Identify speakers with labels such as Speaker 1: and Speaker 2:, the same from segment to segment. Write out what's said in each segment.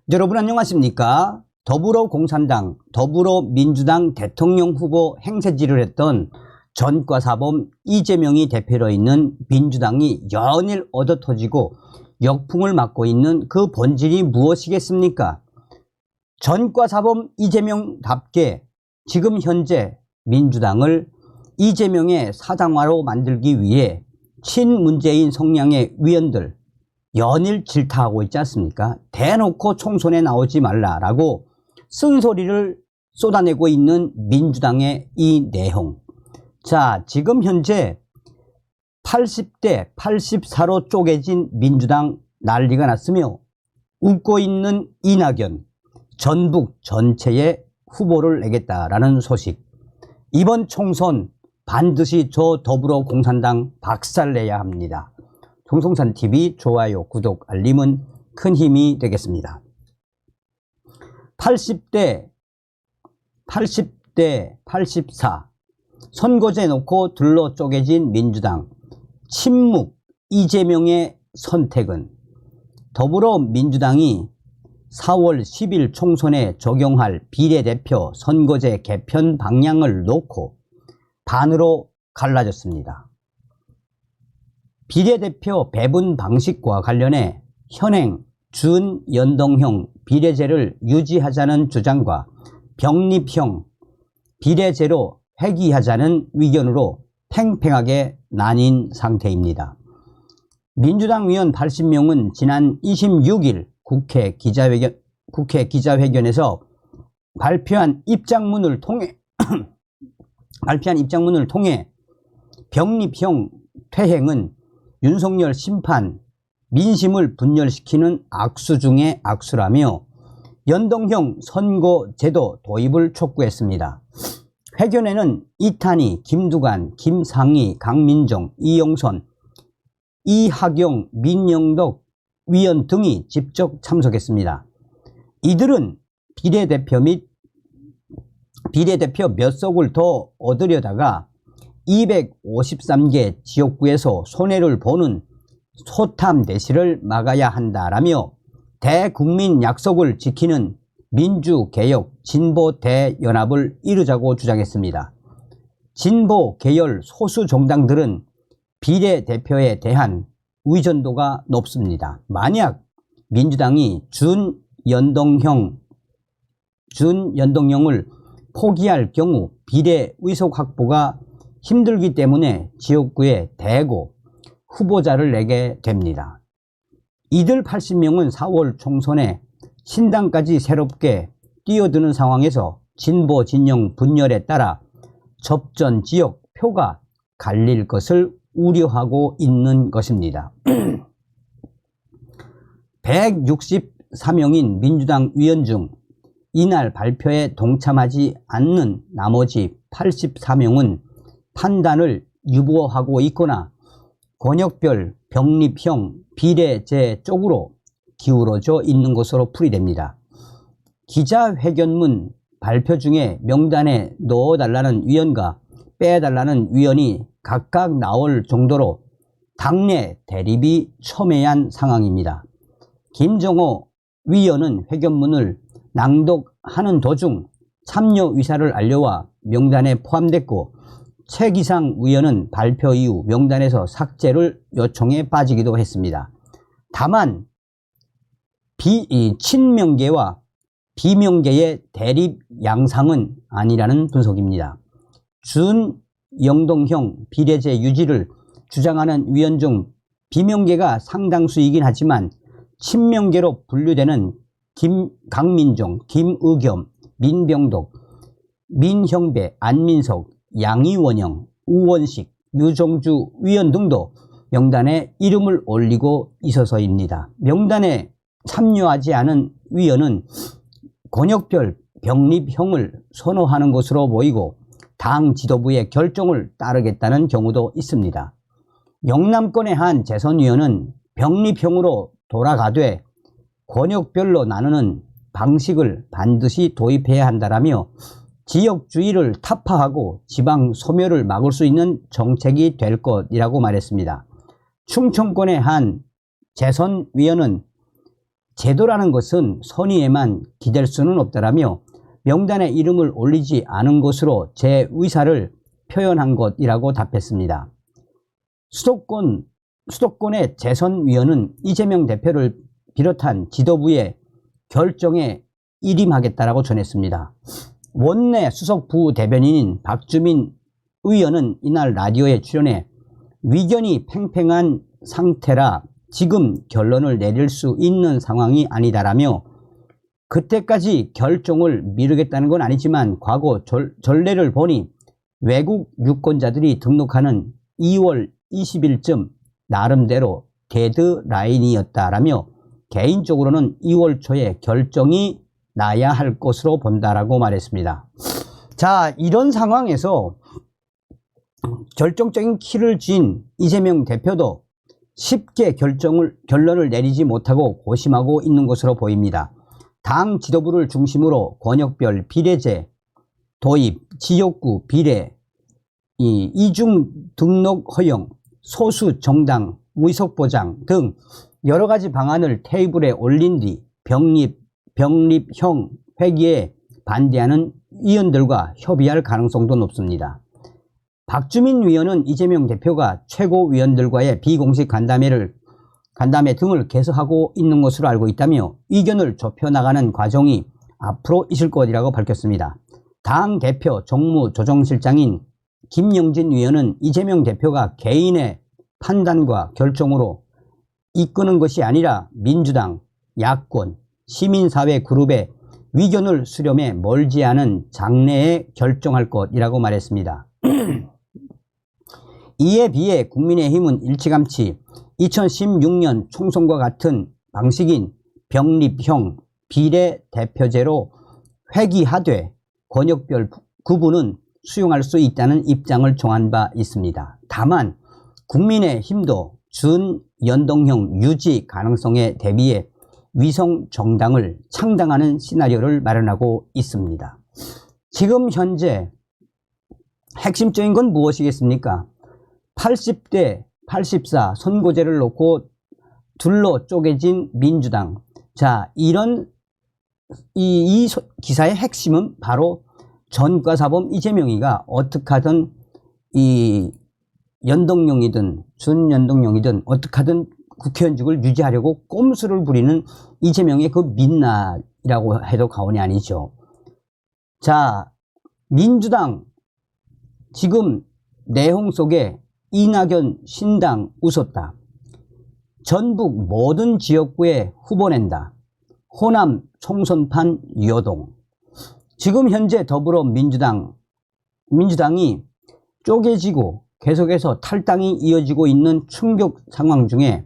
Speaker 1: 여러분 안녕하십니까? 더불어공산당, 더불어민주당 대통령 후보 행세지를 했던 전과사범 이재명이 대표로 있는 민주당이 연일 얻어터지고 역풍을 맞고 있는 그 본질이 무엇이겠습니까? 전과사범 이재명답게 지금 현재 민주당을 이재명의 사당화로 만들기 위해 친문재인 성향의 위원들 연일 질타하고 있지 않습니까? 대놓고 총선에 나오지 말라라고 쓴소리를 쏟아내고 있는 민주당의 이 내용. 자, 지금 현재 80대 84로 쪼개진 민주당 난리가 났으며 웃고 있는 이낙연, 전북 전체에 후보를 내겠다라는 소식. 이번 총선 반드시 저 더불어공산당 박살내야 합니다. 총성산TV 좋아요, 구독, 알림은 큰 힘이 되겠습니다. 80대 84 선거제 놓고 둘러 쪼개진 민주당 침묵 이재명의 선택은 더불어민주당이 4월 10일 총선에 적용할 비례대표 선거제 개편 방향을 놓고 반으로 갈라졌습니다. 비례대표 배분 방식과 관련해 현행 준연동형 비례제를 유지하자는 주장과 병립형 비례제로 회귀하자는 의견으로 팽팽하게 나뉜 상태입니다. 민주당 의원 80명은 지난 26일 국회 기자회견에서 발표한 입장문을 통해 병립형 퇴행은 윤석열 심판, 민심을 분열시키는 악수 중의 악수라며 연동형 선거제도 도입을 촉구했습니다. 회견에는 이탄희, 김두관, 김상희, 강민정, 이영선, 이하경, 민영덕 위원 등이 직접 참석했습니다. 이들은 비례대표 몇 석을 더 얻으려다가 253개 지역구에서 손해를 보는 소탐 내시를 막아야 한다라며 대국민 약속을 지키는 민주개혁 진보대연합을 이루자고 주장했습니다. 진보 계열 소수 정당들은 비례대표에 대한 의존도가 높습니다. 만약 민주당이 준연동형을 포기할 경우 비례 의석 확보가 힘들기 때문에 지역구에 대고 후보자를 내게 됩니다. 이들 80명은 4월 총선에 신당까지 새롭게 뛰어드는 상황에서 진보 진영 분열에 따라 접전 지역 표가 갈릴 것을 우려하고 있는 것입니다. 164명인 민주당 의원 중 이날 발표에 동참하지 않는 나머지 84명은 판단을 유보하고 있거나 권역별 병립형 비례제 쪽으로 기울어져 있는 것으로 풀이됩니다. 기자회견문 발표 중에 명단에 넣어달라는 위원과 빼달라는 위원이 각각 나올 정도로 당내 대립이 첨예한 상황입니다. 김정호 위원은 회견문을 낭독하는 도중 참여 의사를 알려와 명단에 포함됐고 최기상 의원은 발표 이후 명단에서 삭제를 요청해 빠지기도 했습니다. 다만 친명계와 비명계의 대립 양상은 아니라는 분석입니다. 준연동형 비례제 유지를 주장하는 위원 중 비명계가 상당수이긴 하지만 친명계로 분류되는 강민정, 김의겸, 민병덕, 민형배, 안민석, 양이원영, 우원식, 유정주 위원 등도 명단에 이름을 올리고 있어서입니다. 명단에 참여하지 않은 위원은 권역별 병립형을 선호하는 것으로 보이고 당 지도부의 결정을 따르겠다는 경우도 있습니다. 영남권의 한 재선위원은 병립형으로 돌아가되 권역별로 나누는 방식을 반드시 도입해야 한다라며 지역주의를 타파하고 지방 소멸을 막을 수 있는 정책이 될 것이라고 말했습니다. 충청권의 한 재선위원은 제도라는 것은 선의에만 기댈 수는 없다라며 명단에 이름을 올리지 않은 것으로 제 의사를 표현한 것이라고 답했습니다. 수도권의 재선위원은 이재명 대표를 비롯한 지도부의 결정에 일임하겠다라고 전했습니다. 원내 수석 부대변인인 박주민 의원은 이날 라디오에 출연해 위견이 팽팽한 상태라 지금 결론을 내릴 수 있는 상황이 아니다라며 그때까지 결정을 미루겠다는 건 아니지만 과거 전례를 보니 외국 유권자들이 등록하는 2월 20일쯤 나름대로 데드라인이었다라며 개인적으로는 2월 초에 결정이 나야 할 것으로 본다라고 말했습니다. 자, 이런 상황에서 결정적인 키를 쥔 이재명 대표도 쉽게 결론을 내리지 못하고 고심하고 있는 것으로 보입니다. 당 지도부를 중심으로 권역별 비례제 도입, 지역구 비례, 이중 등록 허용, 소수 정당 의석 보장 등 여러 가지 방안을 테이블에 올린 뒤 병립형 회기에 반대하는 위원들과 협의할 가능성도 높습니다. 박주민 위원은 이재명 대표가 최고위원들과의 비공식 간담회 등을 계속하고 있는 것으로 알고 있다며 의견을 좁혀나가는 과정이 앞으로 있을 것이라고 밝혔습니다. 당 대표 정무조정실장인 김영진 위원은 이재명 대표가 개인의 판단과 결정으로 이끄는 것이 아니라 민주당, 야권, 시민사회 그룹의 의견을 수렴해 멀지 않은 장래에 결정할 것이라고 말했습니다. 이에 비해 국민의힘은 일찌감치 2016년 총선과 같은 방식인 병립형 비례대표제로 회귀하되 권역별 구분은 수용할 수 있다는 입장을 정한 바 있습니다. 다만 국민의힘도 준연동형 유지 가능성에 대비해 위성 정당을 창당하는 시나리오를 마련하고 있습니다. 지금 현재 핵심적인 건 무엇이겠습니까? 80대 84 선거제를 놓고 둘로 쪼개진 민주당. 자, 이 기사의 핵심은 바로 전과사범 이재명이가 어떻게 하든 이 연동형이든 준연동형이든 어떻게 하든 국회의원직을 유지하려고 꼼수를 부리는 이재명의 그 민낯이라고 해도 과언이 아니죠. 자, 민주당 지금 내용 속에 이낙연 신당 웃었다. 전북 모든 지역구에 후보 낸다. 호남 총선판 요동. 지금 현재 더불어민주당이 쪼개지고 계속해서 탈당이 이어지고 있는 충격 상황 중에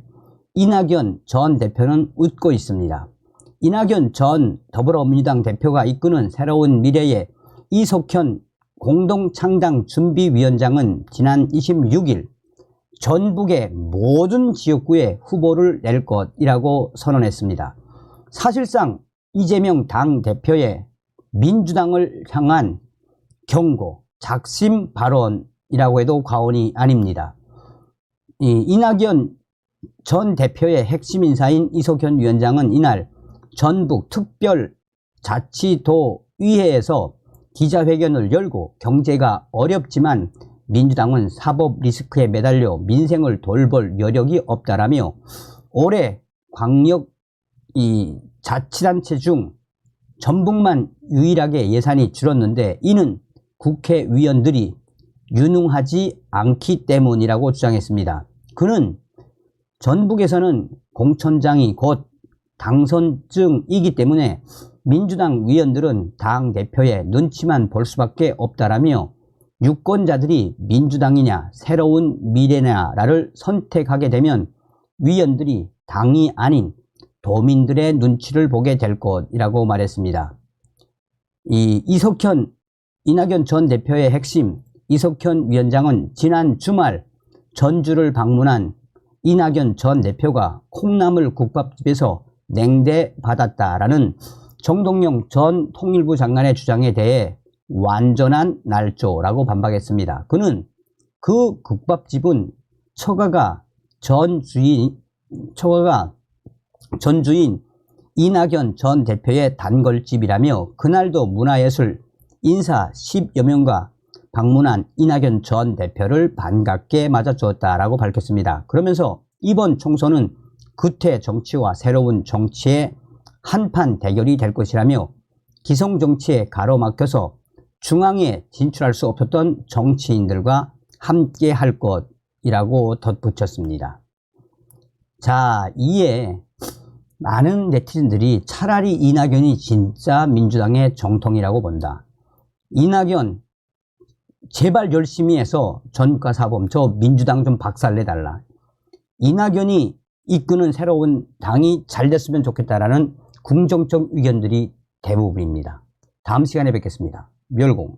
Speaker 1: 이낙연 전 대표는 웃고 있습니다. 이낙연 전 더불어민주당 대표가 이끄는 새로운 미래의 이석현 공동창당준비위원장은 지난 26일 전북의 모든 지역구에 후보를 낼 것이라고 선언했습니다. 사실상 이재명 당대표의 민주당을 향한 경고, 작심 발언이라고 해도 과언이 아닙니다. 이낙연 전 대표의 핵심 인사인 이석현 위원장은 이날 전북 특별자치도의회에서 기자회견을 열고 경제가 어렵지만 민주당은 사법 리스크에 매달려 민생을 돌볼 여력이 없다라며 올해 광역 자치단체 중 전북만 유일하게 예산이 줄었는데 이는 국회의원들이 유능하지 않기 때문이라고 주장했습니다. 그는 전북에서는 공천장이 곧 당선증이기 때문에 민주당 위원들은 당대표의 눈치만 볼 수밖에 없다라며 유권자들이 민주당이냐 새로운 미래냐를 선택하게 되면 위원들이 당이 아닌 도민들의 눈치를 보게 될 것이라고 말했습니다. 이낙연 전 대표의 핵심 이석현 위원장은 지난 주말 전주를 방문한 이낙연 전 대표가 콩나물 국밥집에서 냉대받았다라는 정동영 전 통일부 장관의 주장에 대해 완전한 날조라고 반박했습니다. 그는 그 국밥집은 처가가 전 주인 이낙연 전 대표의 단골집이라며 그날도 문화예술 인사 10여 명과 방문한 이낙연 전 대표를 반갑게 맞아주었다라고 밝혔습니다. 그러면서 이번 총선은 구태 정치와 새로운 정치의 한판 대결이 될 것이라며 기성 정치에 가로막혀서 중앙에 진출할 수 없었던 정치인들과 함께 할 것이라고 덧붙였습니다. 자, 이에 많은 네티즌들이 차라리 이낙연이 진짜 민주당의 정통이라고 본다. 이낙연 제발 열심히 해서 전과사범 저 민주당 좀 박살내달라. 이낙연이 이끄는 새로운 당이 잘 됐으면 좋겠다라는 긍정적 의견들이 대부분입니다. 다음 시간에 뵙겠습니다. 멸공.